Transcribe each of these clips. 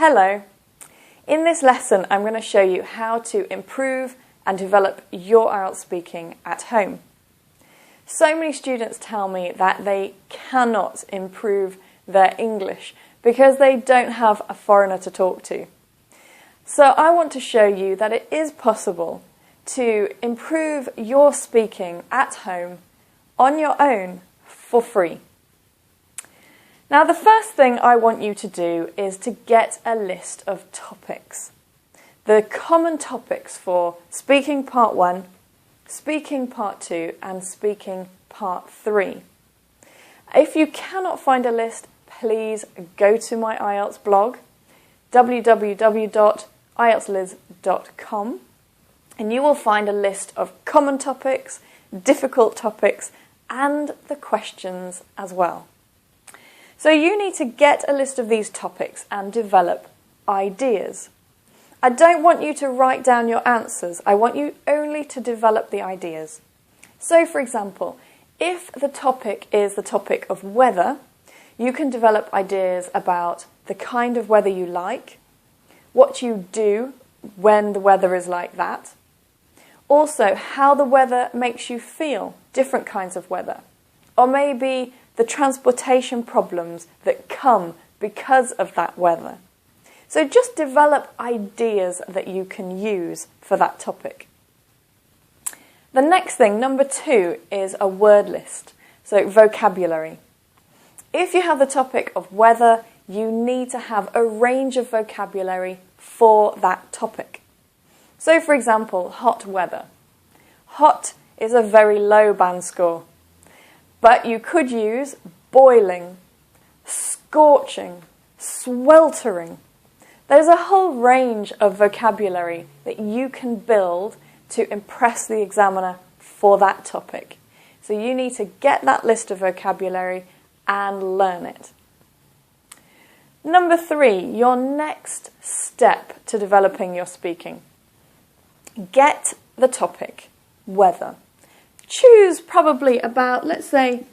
Hello. In this lesson, I'm going to show you how to improve and develop your IELTS speaking at home. So many students tell me that they cannot improve their English because they don't have a foreigner to talk to. So I want to show you that it is possible to improve your speaking at home on your own for free. Now, the first thing I want you to do is to get a list of topics. The common topics for Speaking Part 1, Speaking Part 2 and Speaking Part 3. If you cannot find a list, please go to my IELTS blog, www.ieltsliz.com, and you will find a list of common topics, difficult topics, and the questions as well. So you need to get a list of these topics and develop ideas. I don't want you to write down your answers. I want you only to develop the ideas. So, for example, if the topic is the topic of weather, you can develop ideas about the kind of weather you like, what you do when the weather is like that, also how the weather makes you feel, different kinds of weather, or maybe the transportation problems that come because of that weather. So just develop ideas that you can use for that topic. The next thing, number 2, is a word list, so vocabulary. If you have the topic of weather, you need to have a range of vocabulary for that topic. So for example, hot weather. Hot is a very low band score. But you could use boiling, scorching, sweltering. There's a whole range of vocabulary that you can build to impress the examiner for that topic. So you need to get that list of vocabulary and learn it. Number 3, your next step to developing your speaking. Get the topic, weather. Choose probably about, let's say,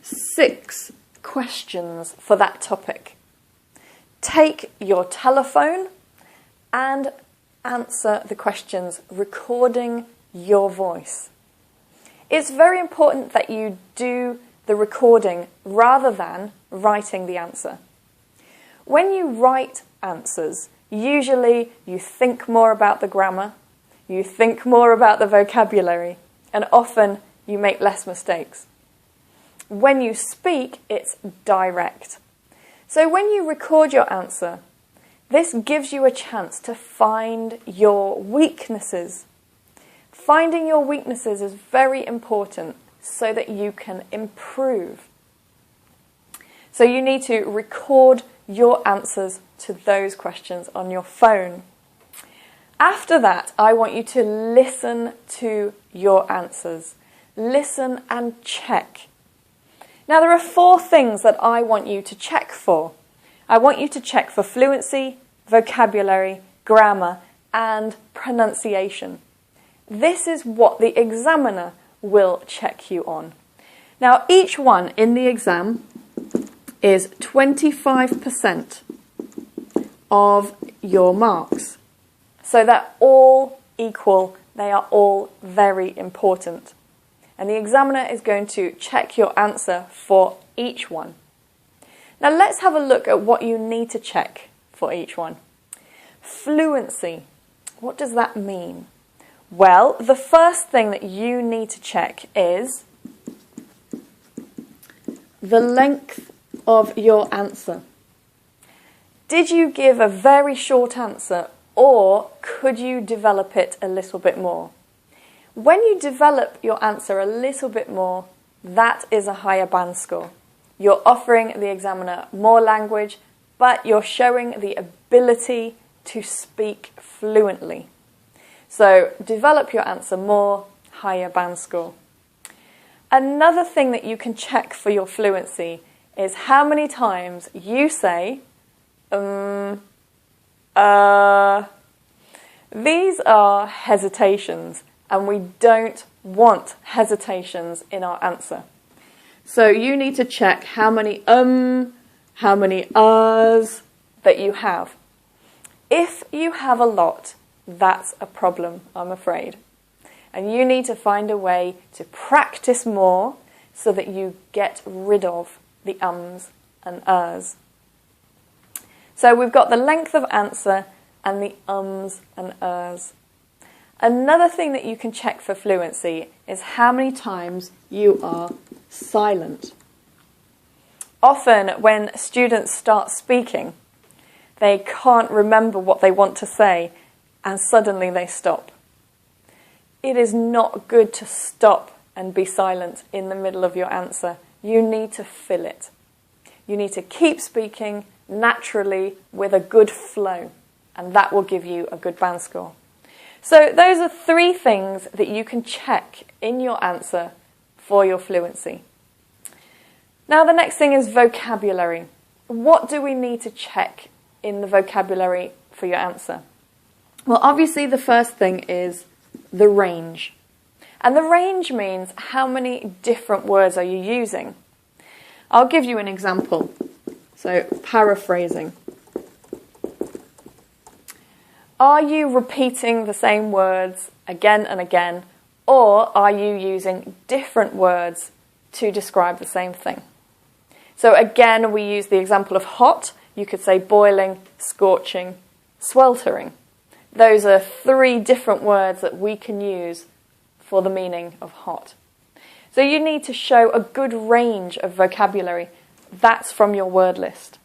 6 questions for that topic. Take your telephone and answer the questions, recording your voice. It's very important that you do the recording rather than writing the answer. When you write answers, usually you think more about the grammar, you think more about the vocabulary, and often you make less mistakes. When you speak, it's direct. So when you record your answer, this gives you a chance to find your weaknesses. Finding your weaknesses is very important so that you can improve. So you need to record your answers to those questions on your phone. After that, I want you to listen to your answers. Listen and check. Now, there are 4 things that I want you to check for. I want you to check for fluency, vocabulary, grammar, and pronunciation. This is what the examiner will check you on. Now, each one in the exam is 25% of your marks. So they're all equal, they are all very important. And the examiner is going to check your answer for each one. Now let's have a look at what you need to check for each one. Fluency. What does that mean? Well, the first thing that you need to check is the length of your answer. Did you give a very short answer, or could you develop it a little bit more? When you develop your answer a little bit more, that is a higher band score. You're offering the examiner more language, but you're showing the ability to speak fluently. So develop your answer more, higher band score. Another thing that you can check for your fluency is how many times you say These are hesitations, and we don't want hesitations in our answer. So you need to check how many that you have. If you have a lot, that's a problem, I'm afraid. And you need to find a way to practice more so that you get rid of the ums and ers. So we've got the length of answer and the ums and ers. Another thing that you can check for fluency is how many times you are silent. Often when students start speaking, they can't remember what they want to say and suddenly they stop. It is not good to stop and be silent in the middle of your answer. You need to fill it. You need to keep speaking naturally with a good flow, and that will give you a good band score. So those are 3 things that you can check in your answer for your fluency. Now the next thing is vocabulary. What do we need to check in the vocabulary for your answer? Well, obviously the first thing is the range. And the range means how many different words are you using. I'll give you an example. So, paraphrasing. Are you repeating the same words again and again, or are you using different words to describe the same thing? So again, we use the example of hot. You could say boiling, scorching, sweltering. Those are 3 different words that we can use for the meaning of hot. So you need to show a good range of vocabulary. That's from your word list.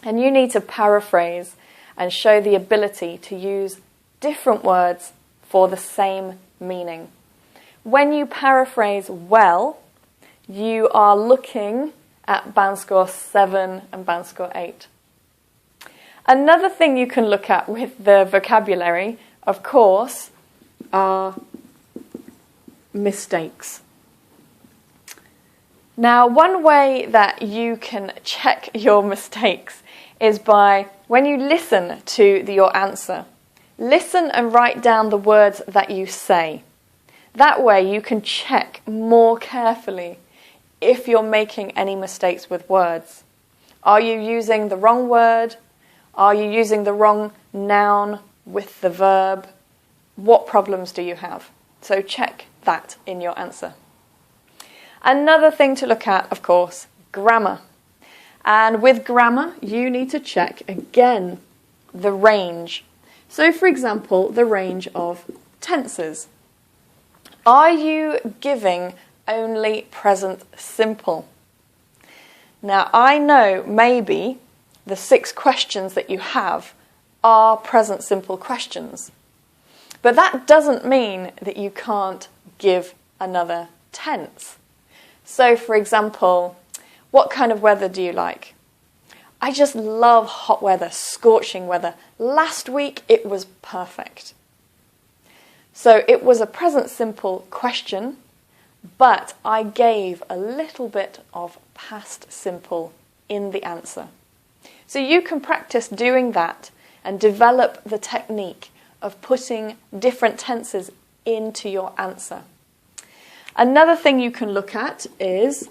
And you need to paraphrase and show the ability to use different words for the same meaning. When you paraphrase well, you are looking at band score 7 and band score 8. Another thing you can look at with the vocabulary, of course, are mistakes. Now, one way that you can check your mistakes is by, when you listen to your answer, listen and write down the words that you say. That way you can check more carefully if you're making any mistakes with words. Are you using the wrong word? Are you using the wrong noun with the verb? What problems do you have? So check that in your answer. Another thing to look at, of course, grammar. And with grammar, you need to check again the range. So for example, the range of tenses. Are you giving only present simple? Now, I know maybe the 6 questions that you have are present simple questions. But that doesn't mean that you can't give another tense. So, for example, what kind of weather do you like? I just love hot weather, scorching weather. Last week it was perfect. So it was a present simple question, but I gave a little bit of past simple in the answer. So you can practice doing that and develop the technique of putting different tenses into your answer. Another thing you can look at is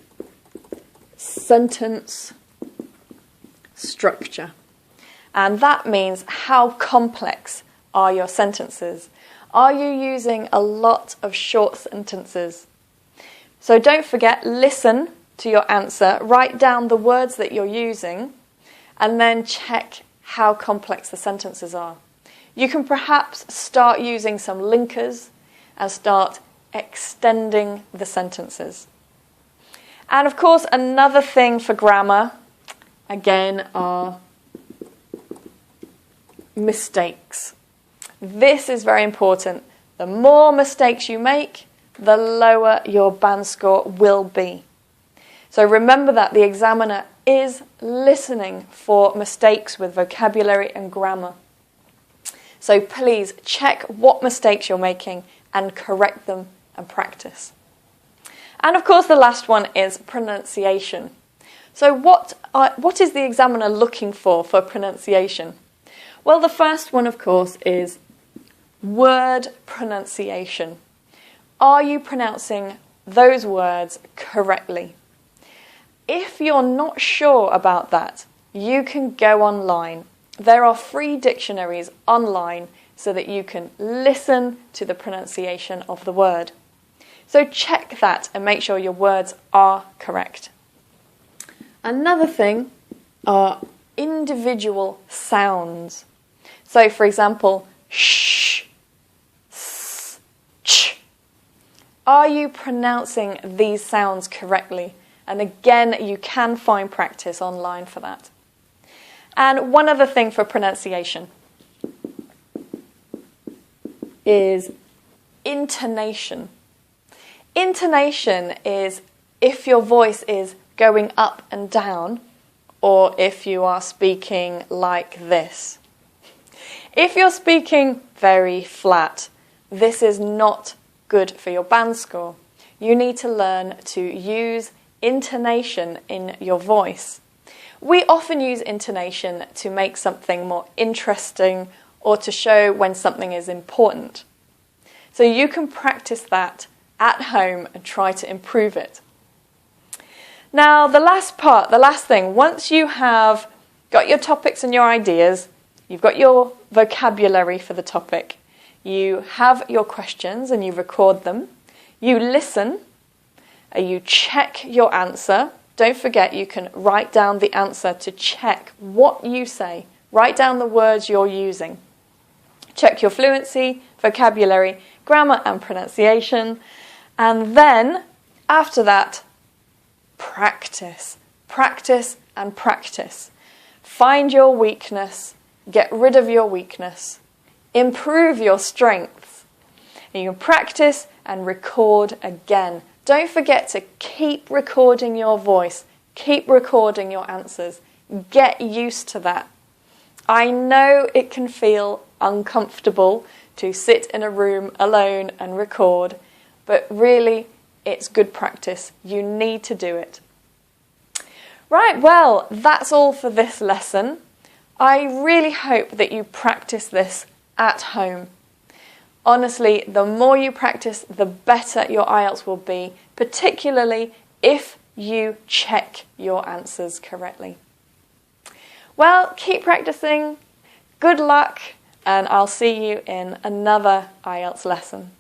sentence structure. And that means how complex are your sentences. Are you using a lot of short sentences? So don't forget, listen to your answer, write down the words that you're using, and then check how complex the sentences are. You can perhaps start using some linkers and start extending the sentences. And of course, another thing for grammar, again, are mistakes. This is very important. The more mistakes you make, the lower your band score will be. So remember that the examiner is listening for mistakes with vocabulary and grammar. So please check what mistakes you're making and correct them and practice. And of course the last one is pronunciation. So what is the examiner looking for pronunciation? Well, the first one, of course, is word pronunciation. Are you pronouncing those words correctly? If you're not sure about that, you can go online. There are free dictionaries online so that you can listen to the pronunciation of the word. So check that and make sure your words are correct. Another thing are individual sounds. So for example, sh, s, ch. Are you pronouncing these sounds correctly? And again, you can find practice online for that. And one other thing for pronunciation is intonation. Intonation is if your voice is going up and down, or if you are speaking like this. If you're speaking very flat, this is not good for your band score. You need to learn to use intonation in your voice. We often use intonation to make something more interesting or to show when something is important. So you can practice that at home and try to improve it. Now, the last thing, once you have got your topics and your ideas, you've got your vocabulary for the topic, you have your questions and you record them, you listen, you check your answer. Don't forget you can write down the answer to check what you say. Write down the words you're using. Check your fluency, vocabulary, grammar and pronunciation. And then, after that, practice. Practice and practice. Find your weakness. Get rid of your weakness. Improve your strengths. And you can practice and record again. Don't forget to keep recording your voice. Keep recording your answers. Get used to that. I know it can feel uncomfortable to sit in a room alone and record, but really it's good practice. You need to do it. Right, well, that's all for this lesson. I really hope that you practice this at home. Honestly, the more you practice, the better your IELTS will be, particularly if you check your answers correctly. Well, keep practicing. Good luck, and I'll see you in another IELTS lesson.